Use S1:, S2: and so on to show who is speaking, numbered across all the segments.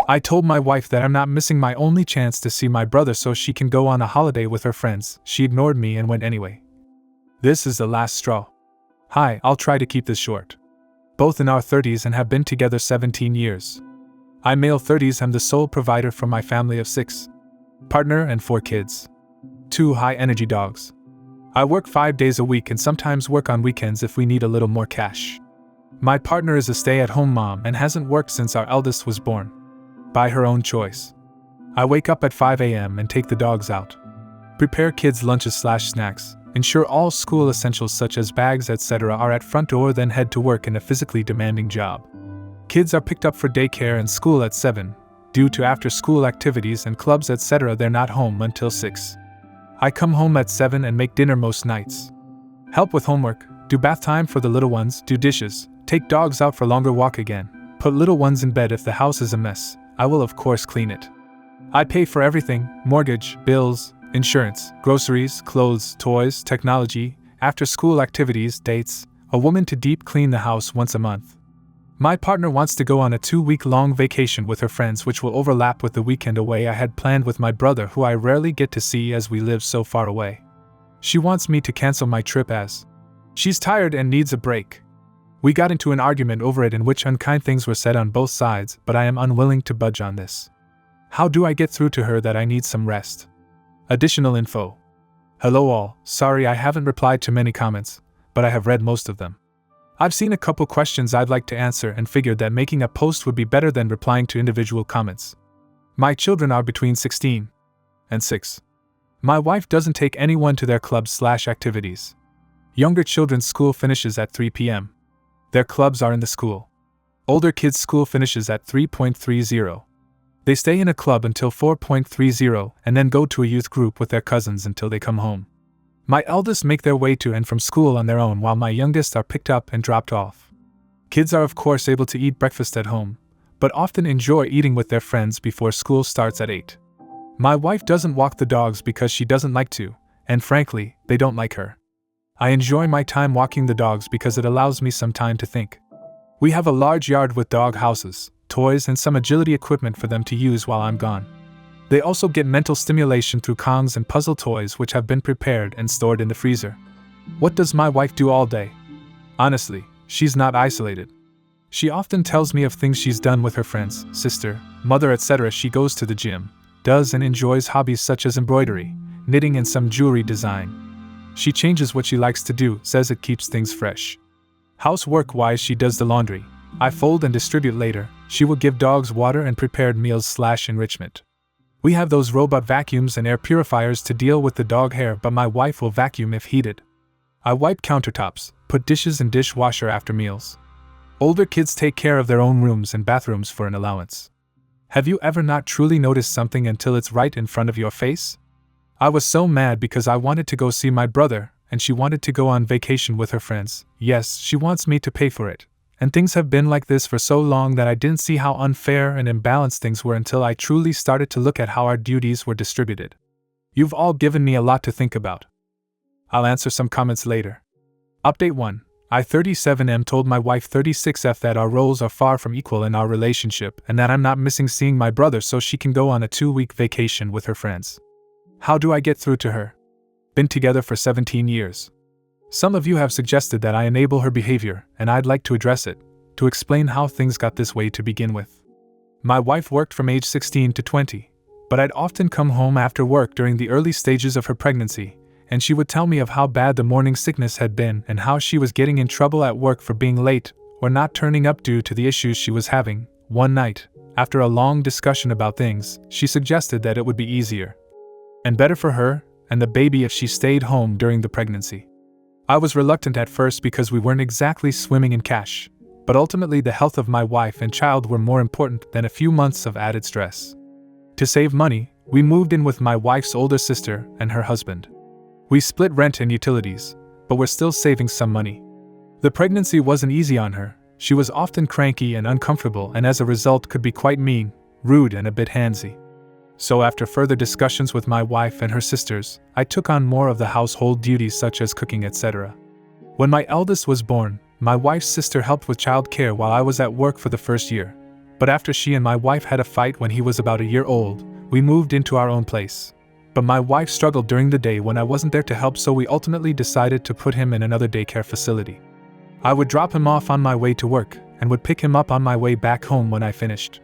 S1: I told my wife that I'm not missing my only chance to see my brother so she can go on a holiday with her friends. She ignored me and went anyway. This is the last straw. Hi, I'll try to keep this short. Both in our 30s and have been together 17 years. I'm male 30s, I'm the sole provider for my family of 6. Partner and 4 kids. 2 high-energy dogs. I work 5 days a week and sometimes work on weekends if we need a little more cash. My partner is a stay-at-home mom and hasn't worked since our eldest was born. By her own choice. I wake up at 5 a.m. and take the dogs out. Prepare kids' lunches/snacks. Ensure all school essentials such as bags etc. are at front door, then head to work in a physically demanding job. Kids are picked up for daycare and school at 7. Due to after-school activities and clubs etc. they're not home until 6. I come home at 7 and make dinner most nights. Help with homework, do bath time for the little ones, do dishes, take dogs out for longer walk again, put little ones in bed. If the house is a mess, I will of course clean it. I pay for everything: mortgage, bills, insurance, groceries, clothes, toys, technology, after-school activities, dates, a woman to deep clean the house once a month. My partner wants to go on a 2-week-long vacation with her friends, which will overlap with the weekend away I had planned with my brother, who I rarely get to see as we live so far away. She wants me to cancel my trip as she's tired and needs a break. We got into an argument over it in which unkind things were said on both sides, but I am unwilling to budge on this. How do I get through to her that I need some rest? Additional info. Hello all, sorry I haven't replied to many comments, but I have read most of them. I've seen a couple questions I'd like to answer and figured that making a post would be better than replying to individual comments. My children are between 16 and 6. My wife doesn't take anyone to their clubs/activities. Younger children's school finishes at 3 p.m. Their clubs are in the school. Older kids' school finishes at 3:30. They stay in a club until 4:30 and then go to a youth group with their cousins until they come home. My eldest make their way to and from school on their own, while my youngest are picked up and dropped off. Kids are of course able to eat breakfast at home, but often enjoy eating with their friends before school starts at 8. My wife doesn't walk the dogs because she doesn't like to, and frankly, they don't like her. I enjoy my time walking the dogs because it allows me some time to think. We have a large yard with dog houses, toys and some agility equipment for them to use while I'm gone. They also get mental stimulation through Kongs and puzzle toys which have been prepared and stored in the freezer. What does my wife do all day? Honestly, she's not isolated. She often tells me of things she's done with her friends, sister, mother etc. She goes to the gym, does and enjoys hobbies such as embroidery, knitting and some jewelry design. She changes what she likes to do, says it keeps things fresh. Housework-wise, she does the laundry. I fold and distribute later. She will give dogs water and prepared meals/enrichment. We have those robot vacuums and air purifiers to deal with the dog hair, but my wife will vacuum if heated. I wipe countertops, put dishes in dishwasher after meals. Older kids take care of their own rooms and bathrooms for an allowance. Have you ever not truly noticed something until it's right in front of your face? I was so mad because I wanted to go see my brother, and she wanted to go on vacation with her friends. Yes, she wants me to pay for it. And things have been like this for so long that I didn't see how unfair and imbalanced things were until I truly started to look at how our duties were distributed. You've all given me a lot to think about. I'll answer some comments later. Update 1. I 37M told my wife 36F that our roles are far from equal in our relationship and that I'm not missing seeing my brother so she can go on a 2-week vacation with her friends. How do I get through to her? Been together for 17 years. Some of you have suggested that I enable her behavior, and I'd like to address it, to explain how things got this way to begin with. My wife worked from age 16 to 20, but I'd often come home after work during the early stages of her pregnancy, and she would tell me of how bad the morning sickness had been and how she was getting in trouble at work for being late or not turning up due to the issues she was having. One night, after a long discussion about things, she suggested that it would be easier and better for her and the baby if she stayed home during the pregnancy. I was reluctant at first because we weren't exactly swimming in cash, but ultimately the health of my wife and child were more important than a few months of added stress. To save money, we moved in with my wife's older sister and her husband. We split rent and utilities, but we're still saving some money. The pregnancy wasn't easy on her. She was often cranky and uncomfortable and as a result could be quite mean, rude and a bit handsy. So after further discussions with my wife and her sisters, I took on more of the household duties such as cooking etc. When my eldest was born, my wife's sister helped with child care while I was at work for the first year, But after she and my wife had a fight when he was about a year old, we moved into our own place. But my wife struggled during the day when I wasn't there to help, so we ultimately decided to put him in another daycare facility. I would drop him off on my way to work, and would pick him up on my way back home when I finished.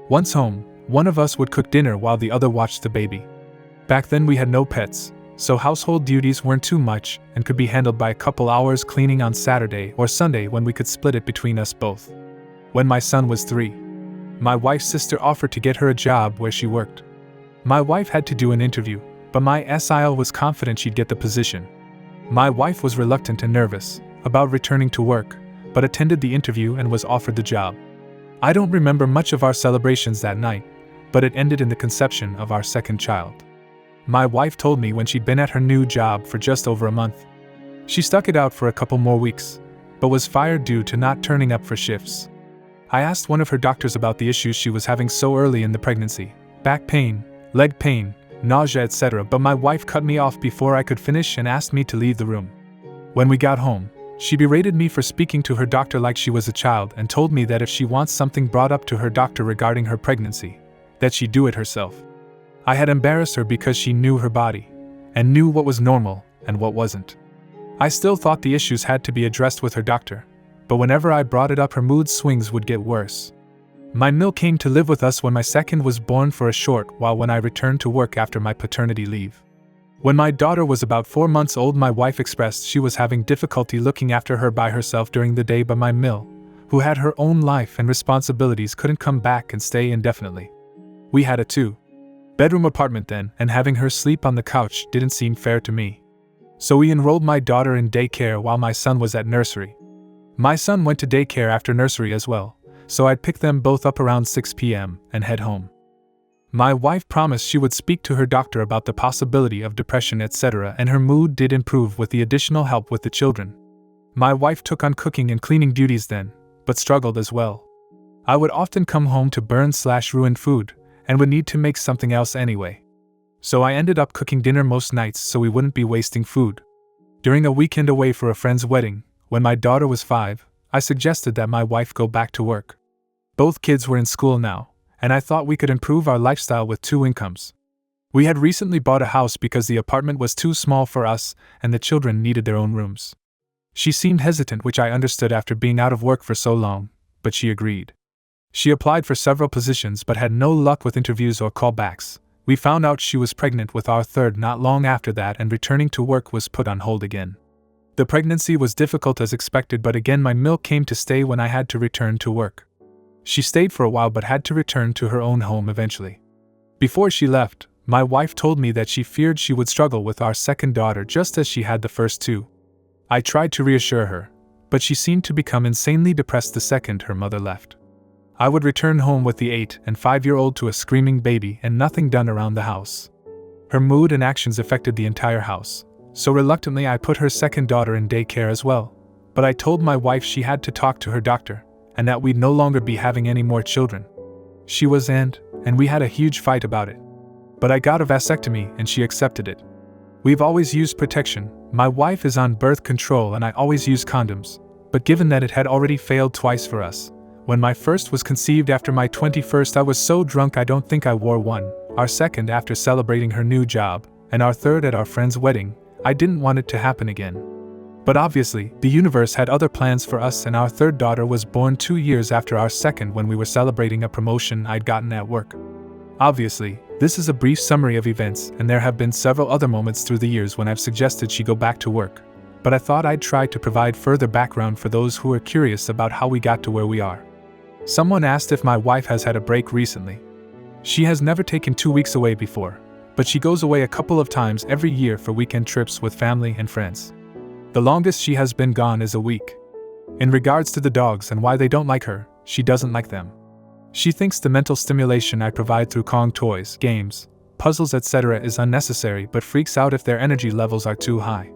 S1: Once home, one of us would cook dinner while the other watched the baby. Back then we had no pets, so household duties weren't too much and could be handled by a couple hours cleaning on Saturday or Sunday when we could split it between us both. When my son was 3, my wife's sister offered to get her a job where she worked. My wife had to do an interview, but my SIL was confident she'd get the position. My wife was reluctant and nervous about returning to work, but attended the interview and was offered the job. I don't remember much of our celebrations that night, but it ended in the conception of our second child. My wife told me when she'd been at her new job for just over a month. She stuck it out for a couple more weeks, but was fired due to not turning up for shifts. I asked one of her doctors about the issues she was having so early in the pregnancy: back pain, leg pain, nausea, etc., but my wife cut me off before I could finish and asked me to leave the room. When we got home, she berated me for speaking to her doctor like she was a child and told me that if she wants something brought up to her doctor regarding her pregnancy, that she'd do it herself. I had embarrassed her because she knew her body, and knew what was normal and what wasn't. I still thought the issues had to be addressed with her doctor, but whenever I brought it up, her mood swings would get worse. My Mill came to live with us when my second was born for a short while when I returned to work after my paternity leave. When my daughter was about 4 months old, my wife expressed she was having difficulty looking after her by herself during the day, but my Mill, who had her own life and responsibilities, couldn't come back and stay indefinitely. We had a 2-bedroom apartment then, and having her sleep on the couch didn't seem fair to me. So we enrolled my daughter in daycare while my son was at nursery. My son went to daycare after nursery as well, so I'd pick them both up around 6 p.m. and head home. My wife promised she would speak to her doctor about the possibility of depression, etc., and her mood did improve with the additional help with the children. My wife took on cooking and cleaning duties then, but struggled as well. I would often come home to burn/ruin food, and would need to make something else anyway. So I ended up cooking dinner most nights so we wouldn't be wasting food. During a weekend away for a friend's wedding, when my daughter was 5, I suggested that my wife go back to work. Both kids were in school now, and I thought we could improve our lifestyle with 2 incomes. We had recently bought a house because the apartment was too small for us and the children needed their own rooms. She seemed hesitant, which I understood after being out of work for so long, but she agreed. She applied for several positions but had no luck with interviews or callbacks. We found out she was pregnant with our third not long after that, and returning to work was put on hold again. The pregnancy was difficult as expected, but again my Mill came to stay when I had to return to work. She stayed for a while but had to return to her own home eventually. Before she left, my wife told me that she feared she would struggle with our second daughter just as she had the first 2. I tried to reassure her, but she seemed to become insanely depressed the second her mother left. I would return home with the 8- and 5-year-old to a screaming baby and nothing done around the house. Her mood and actions affected the entire house, so reluctantly I put her second daughter in daycare as well, but I told my wife she had to talk to her doctor, and that we'd no longer be having any more children. She was and we had a huge fight about it. But I got a vasectomy and she accepted it. We've always used protection. My wife is on birth control and I always use condoms, but given that it had already failed twice for us, when my first was conceived after my 21st, I was so drunk I don't think I wore one, our second after celebrating her new job, and our third at our friend's wedding. I didn't want it to happen again. But obviously, the universe had other plans for us, and our third daughter was born 2 years after our second when we were celebrating a promotion I'd gotten at work. Obviously, this is a brief summary of events, and there have been several other moments through the years when I've suggested she go back to work, but I thought I'd try to provide further background for those who are curious about how we got to where we are. Someone asked if my wife has had a break recently. She has never taken 2 weeks away before, but she goes away a couple of times every year for weekend trips with family and friends. The longest she has been gone is a week. In regards to the dogs and why they don't like her, she doesn't like them. She thinks the mental stimulation I provide through Kong toys, games, puzzles, etc. is unnecessary, but freaks out if their energy levels are too high.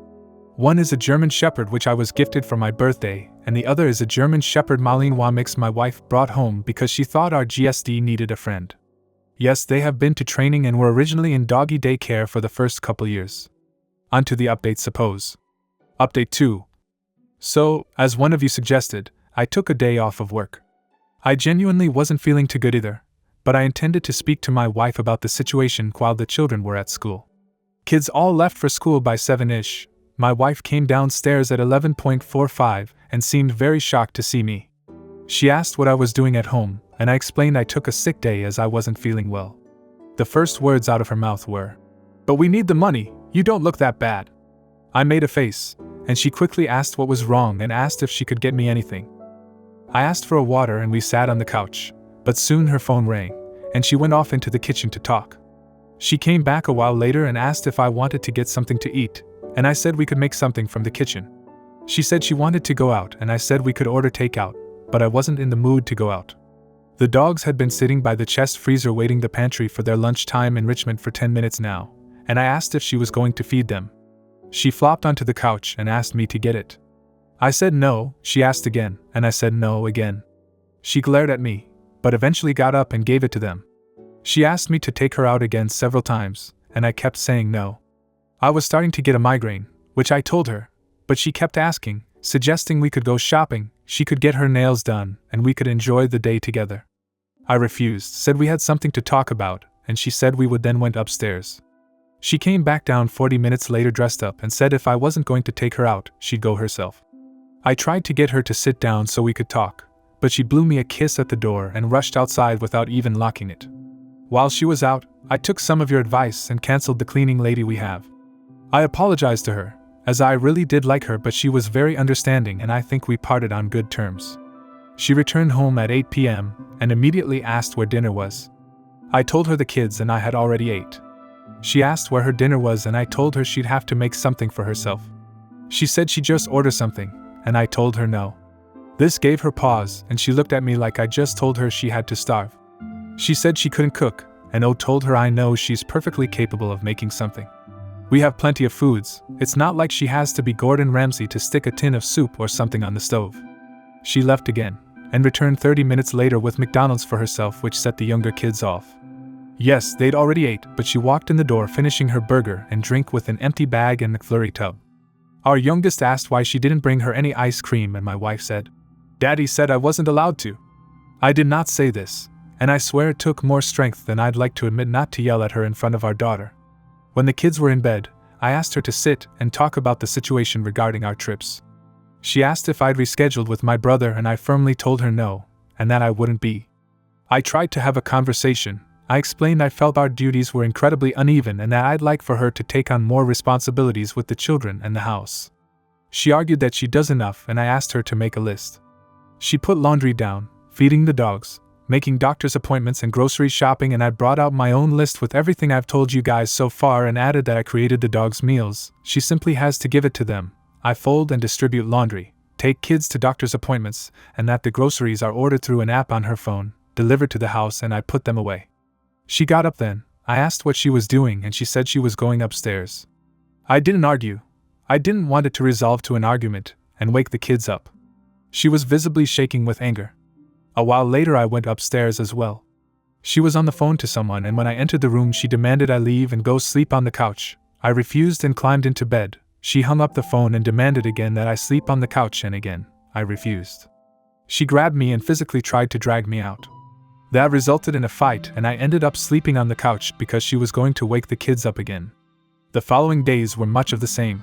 S1: One is a German Shepherd which I was gifted for my birthday, and the other is a German Shepherd Malinois mix my wife brought home because she thought our GSD needed a friend. Yes, they have been to training and were originally in doggy daycare for the first couple years. On to the update suppose. Update 2. So, as one of you suggested, I took a day off of work. I genuinely wasn't feeling too good either, but I intended to speak to my wife about the situation while the children were at school. Kids all left for school by 7-ish. My wife came downstairs at 11:45 and seemed very shocked to see me. She asked what I was doing at home, and I explained I took a sick day as I wasn't feeling well. The first words out of her mouth were, "But we need the money, you don't look that bad." I made a face, and she quickly asked what was wrong and asked if she could get me anything. I asked for a water and we sat on the couch, but soon her phone rang, and she went off into the kitchen to talk. She came back a while later and asked if I wanted to get something to eat, and I said we could make something from the kitchen. She said she wanted to go out and I said we could order takeout, but I wasn't in the mood to go out. The dogs had been sitting by the chest freezer waiting the pantry for their lunchtime enrichment for 10 minutes now, and I asked if she was going to feed them. She flopped onto the couch and asked me to get it. I said no, she asked again, and I said no again. She glared at me, but eventually got up and gave it to them. She asked me to take her out again several times, and I kept saying no. I was starting to get a migraine, which I told her, but she kept asking, suggesting we could go shopping, she could get her nails done, and we could enjoy the day together. I refused, said we had something to talk about, and she said we would then went upstairs. She came back down 40 minutes later dressed up and said if I wasn't going to take her out, she'd go herself. I tried to get her to sit down so we could talk, but she blew me a kiss at the door and rushed outside without even locking it. While she was out, I took some of your advice and cancelled the cleaning lady we have. I apologized to her, as I really did like her, but she was very understanding and I think we parted on good terms. She returned home at 8 p.m. and immediately asked where dinner was. I told her the kids and I had already ate. She asked where her dinner was and I told her she'd have to make something for herself. She said she'd just order something, and I told her no. This gave her pause and she looked at me like I just told her she had to starve. She said she couldn't cook, and told her I know she's perfectly capable of making something. We have plenty of foods, it's not like she has to be Gordon Ramsay to stick a tin of soup or something on the stove. She left again, and returned 30 minutes later with McDonald's for herself, which set the younger kids off. Yes, they'd already ate, but she walked in the door finishing her burger and drink with an empty bag and McFlurry tub. Our youngest asked why she didn't bring her any ice cream and my wife said, "Daddy said I wasn't allowed to." I did not say this, and I swear it took more strength than I'd like to admit not to yell at her in front of our daughter. When the kids were in bed, I asked her to sit and talk about the situation regarding our trips. She asked if I'd rescheduled with my brother and I firmly told her no, and that I wouldn't be. I tried to have a conversation. I explained I felt our duties were incredibly uneven and that I'd like for her to take on more responsibilities with the children and the house. She argued that she does enough and I asked her to make a list. She put laundry down, feeding the dogs, making doctor's appointments and grocery shopping, and I brought out my own list with everything I've told you guys so far and added that I created the dogs' meals. She simply has to give it to them. I fold and distribute laundry, take kids to doctor's appointments, and that the groceries are ordered through an app on her phone, delivered to the house, and I put them away. She got up then. I asked what she was doing and she said she was going upstairs. I didn't argue. I didn't want it to resolve to an argument and wake the kids up. She was visibly shaking with anger. A while later I went upstairs as well. She was on the phone to someone, and when I entered the room she demanded I leave and go sleep on the couch. I refused and climbed into bed. She hung up the phone and demanded again that I sleep on the couch, and again, I refused. She grabbed me and physically tried to drag me out. That resulted in a fight and I ended up sleeping on the couch because she was going to wake the kids up again. The following days were much of the same.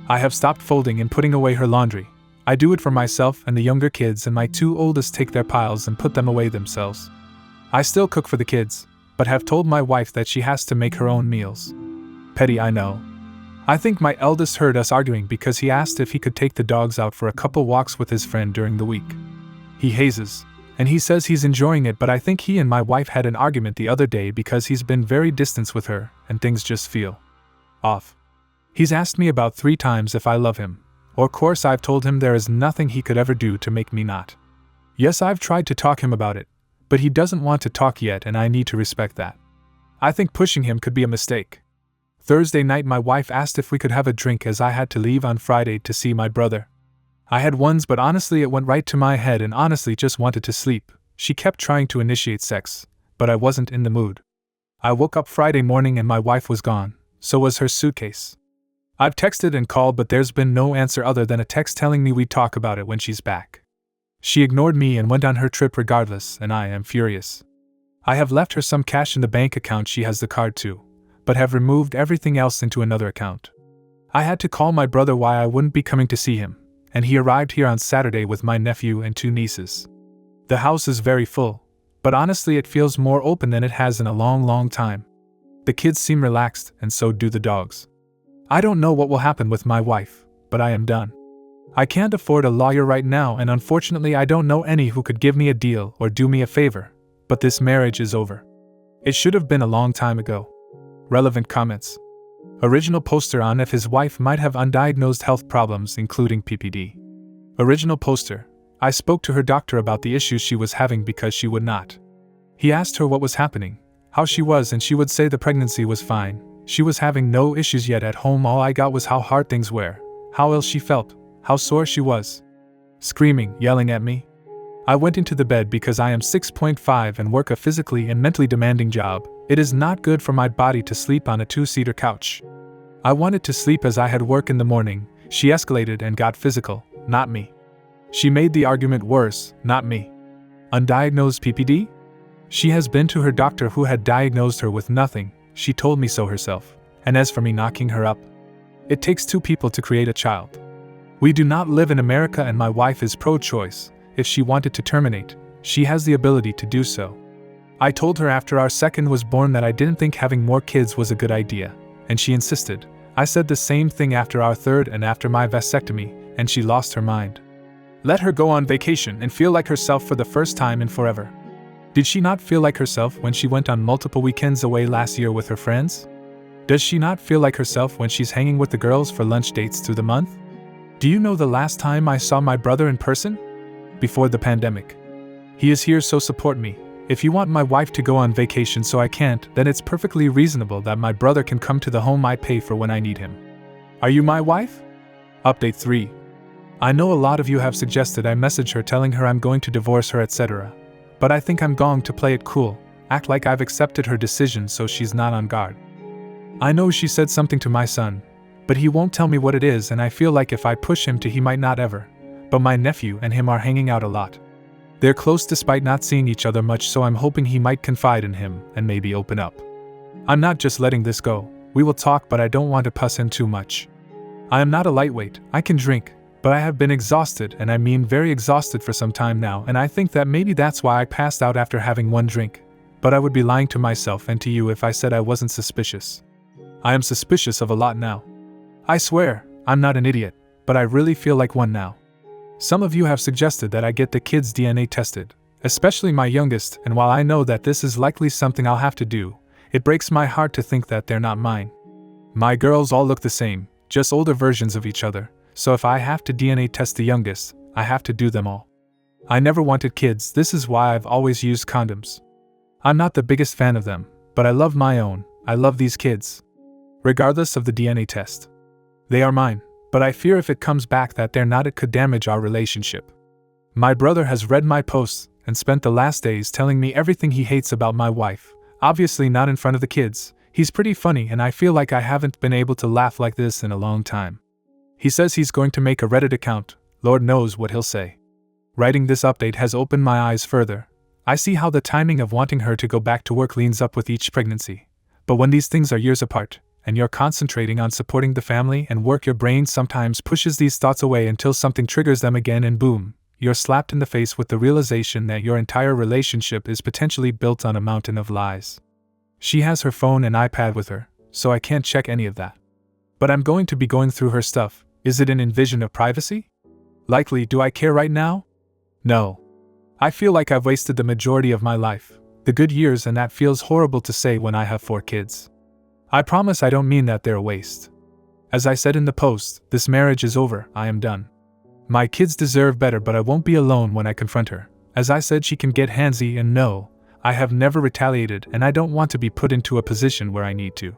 S1: I have stopped folding and putting away her laundry. I do it for myself and the younger kids, and my two oldest take their piles and put them away themselves. I still cook for the kids, but have told my wife that she has to make her own meals. Petty, I know. I think my eldest heard us arguing because he asked if he could take the dogs out for a couple walks with his friend during the week. He hazes, and he says he's enjoying it, but I think he and my wife had an argument the other day because he's been very distant with her and things just feel off. He's asked me about 3 times if I love him. Of course I've told him there is nothing he could ever do to make me not. Yes, I've tried to talk him about it, but he doesn't want to talk yet and I need to respect that. I think pushing him could be a mistake. Thursday night my wife asked if we could have a drink as I had to leave on Friday to see my brother. I had ones, but honestly it went right to my head and honestly just wanted to sleep. She kept trying to initiate sex, but I wasn't in the mood. I woke up Friday morning and my wife was gone, so was her suitcase. I've texted and called, but there's been no answer other than a text telling me we'd talk about it when she's back. She ignored me and went on her trip regardless, and I am furious. I have left her some cash in the bank account she has the card to, but have removed everything else into another account. I had to call my brother why I wouldn't be coming to see him, and he arrived here on Saturday with my nephew and 2 nieces. The house is very full, but honestly it feels more open than it has in a long time. The kids seem relaxed, and so do the dogs. I don't know what will happen with my wife, but I am done. I can't afford a lawyer right now, and unfortunately I don't know any who could give me a deal or do me a favor, but this marriage is over. It should have been a long time ago. Relevant comments. Original poster on if his wife might have undiagnosed health problems including PPD. Original poster. I spoke to her doctor about the issues she was having because she would not. He asked her what was happening, how she was, and she would say the pregnancy was fine. She was having no issues yet at home. All I got was how hard things were, how ill she felt, how sore she was. Screaming, yelling at me. I went into the bed because I am 6.5 and work a physically and mentally demanding job. It is not good for my body to sleep on a 2-seater couch. I wanted to sleep as I had work in the morning. She escalated and got physical, not me. She made the argument worse, not me. Undiagnosed PPD? She has been to her doctor who had diagnosed her with nothing. She told me so herself. And as for me knocking her up, it takes 2 people to create a child. We do not live in America, and my wife is pro-choice. If she wanted to terminate, she has the ability to do so. I told her after our second was born that I didn't think having more kids was a good idea, and she insisted. I said the same thing after our third and after my vasectomy, and she lost her mind. Let her go on vacation and feel like herself for the first time in forever. Did she not feel like herself when she went on multiple weekends away last year with her friends? Does she not feel like herself when she's hanging with the girls for lunch dates through the month? Do you know the last time I saw my brother in person? Before the pandemic. He is here, so support me. If you want my wife to go on vacation so I can't, then it's perfectly reasonable that my brother can come to the home I pay for when I need him. Are you my wife? Update 3. I know a lot of you have suggested I message her telling her I'm going to divorce her, etc. But I think I'm going to play it cool, act like I've accepted her decision so she's not on guard. I know she said something to my son, but he won't tell me what it is, and I feel like if I push him to, he might not ever. But my nephew and him are hanging out a lot. They're close despite not seeing each other much, so I'm hoping he might confide in him and maybe open up. I'm not just letting this go. We will talk, but I don't want to push him too much. I am not a lightweight. I can drink, but I have been exhausted, and I mean very exhausted, for some time now, and I think that maybe that's why I passed out after having 1 drink. But I would be lying to myself and to you if I said I wasn't suspicious. I am suspicious of a lot now. I swear, I'm not an idiot, but I really feel like one now. Some of you have suggested that I get the kids' DNA tested, especially my youngest, and while I know that this is likely something I'll have to do, it breaks my heart to think that they're not mine. My girls all look the same, just older versions of each other, so if I have to DNA test the youngest, I have to do them all. I never wanted kids. This is why I've always used condoms. I'm not the biggest fan of them, but I love my own. I love these kids. Regardless of the DNA test. They are mine. But I fear if it comes back that they're not, it could damage our relationship. My brother has read my posts and spent the last days telling me everything he hates about my wife, obviously not in front of the kids. He's pretty funny, and I feel like I haven't been able to laugh like this in a long time. He says he's going to make a Reddit account. Lord knows what he'll say. Writing this update has opened my eyes further. I see how the timing of wanting her to go back to work leans up with each pregnancy. But when these things are years apart, and you're concentrating on supporting the family and work, your brain sometimes pushes these thoughts away until something triggers them again, and boom, you're slapped in the face with the realization that your entire relationship is potentially built on a mountain of lies. She has her phone and iPad with her, so I can't check any of that. But I'm going to be going through her stuff. Is it an invasion of privacy? Likely. Do I care right now? No. I feel like I've wasted the majority of my life, the good years, and that feels horrible to say when I have 4 kids. I promise I don't mean that they're a waste. As I said in the post, this marriage is over. I am done. My kids deserve better, but I won't be alone when I confront her. As I said, she can get handsy, and no, I have never retaliated, and I don't want to be put into a position where I need to.